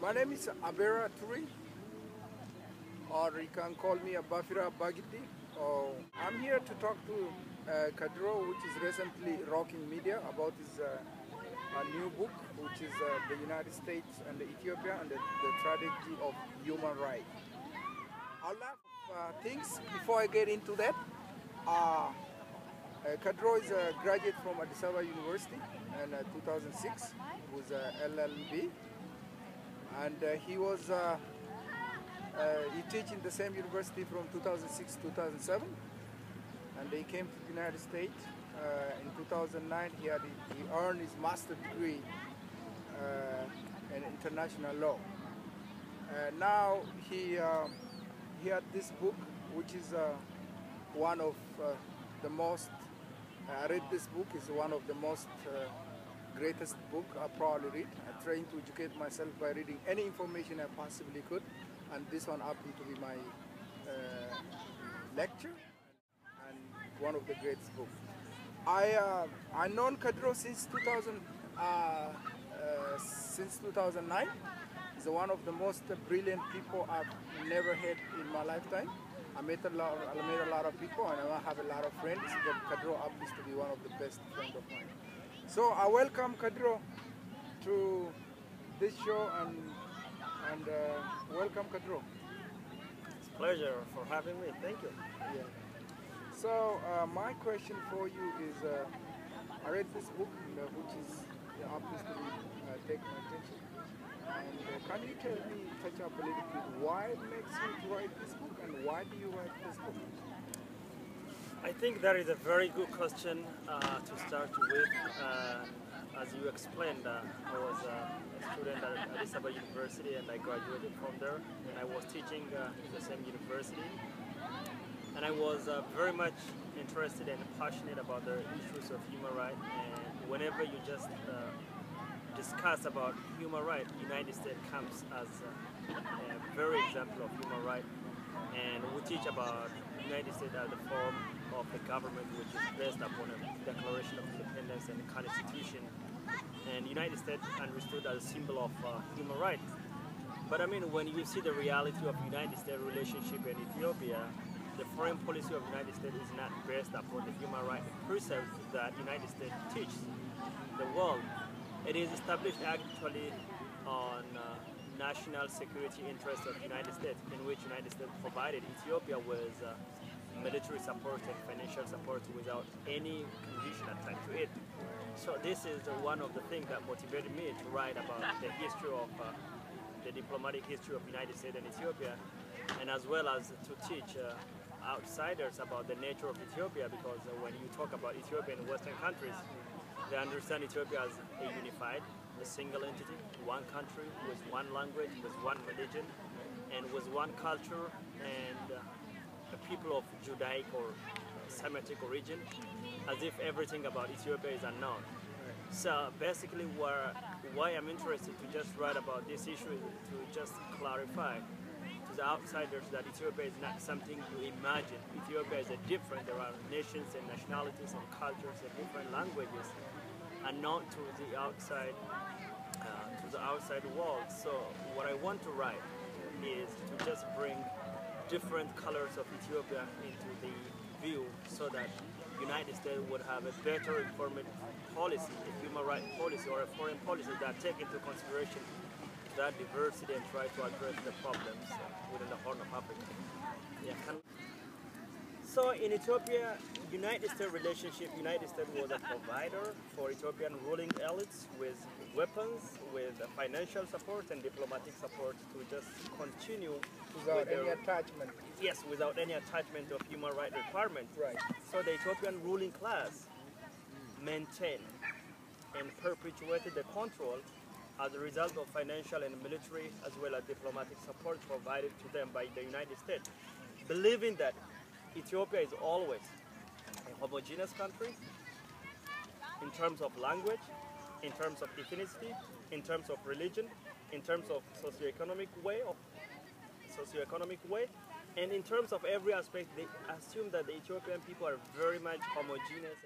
My name is Abafira, or you can call me Abafira Abagidi. I'm here to talk to Kadiro, which is recently rocking media about his a new book, which is the United States and Ethiopia and the tragedy of human rights. A lot of things before I get into that. Kadiro is a graduate from Addis Ababa University in 2006 with LLB, and he teach in the same university from 2006 to 2007, and he came to the United States in 2009. He earned his master's degree in international law. Now he had this book, which is one of the most. I read this book. It's one of the most greatest book I probably read. I'm trying to educate myself by reading any information I possibly could, and this one happened to be my lecture and one of the greatest books. I known Kadiro since 2009. He's one of the most brilliant people I've never had in my lifetime. I met a lot of people, and I have a lot of friends, but Kadiro happens to be one of the best friends of mine. So I welcome Kadiro to this show, and welcome Kadiro. It's a pleasure for having me. Thank you. Yeah. So my question for you is, I read this book, which is happens to be take my attention. And can you touch up a little bit, why it makes you to write this book, and why do you write this book? I think that is a very good question to start with. As you explained, I was a student at Addis Ababa University, and I graduated from there, and I was teaching in the same university. And I was very much interested and passionate about the issues of human rights, and whenever you just discuss about human rights, United States comes as a very example of human rights, and we teach about United States as the form of the government which is based upon a Declaration of Independence and the Constitution, and United States understood as a symbol of human rights. But I mean, when you see the reality of United States relationship in Ethiopia, the foreign policy of United States is not based upon the human rights precepts that United States teaches the world. It is established actually on national security interests of the United States, in which United States provided Ethiopia with military support and financial support without any condition attached to it. So this is one of the things that motivated me to write about the history of the diplomatic history of the United States and Ethiopia, and as well as to teach outsiders about the nature of Ethiopia, because when you talk about Ethiopia in Western countries, they understand Ethiopia as a unified, a single entity, one country with one language, with one religion, and with one culture, and a people of Judaic or Semitic origin, as if everything about Ethiopia is unknown. So basically why I'm interested to just write about this issue is to just clarify to the outsiders that Ethiopia is not something you imagine. Ethiopia is different. There are nations and nationalities and cultures and different languages, and not to the outside world. So what I want to write is to just bring different colors of Ethiopia into the view, so that United States would have a better informed policy, a human rights policy or a foreign policy that take into consideration that diversity and try to address the problems within the Horn of Africa. Yeah. So in Ethiopia, United States relationship, United States was a provider for Ethiopian ruling elites with weapons, with financial support and diplomatic support to just continue without any attachment. Yes, without any attachment of human rights requirements. Right. So the Ethiopian ruling class maintained and perpetuated the control as a result of financial and military as well as diplomatic support provided to them by the United States, believing that Ethiopia is always a homogeneous country in terms of language, in terms of ethnicity, in terms of religion, in terms of socioeconomic way, and in terms of every aspect. They assume that the Ethiopian people are very much homogeneous.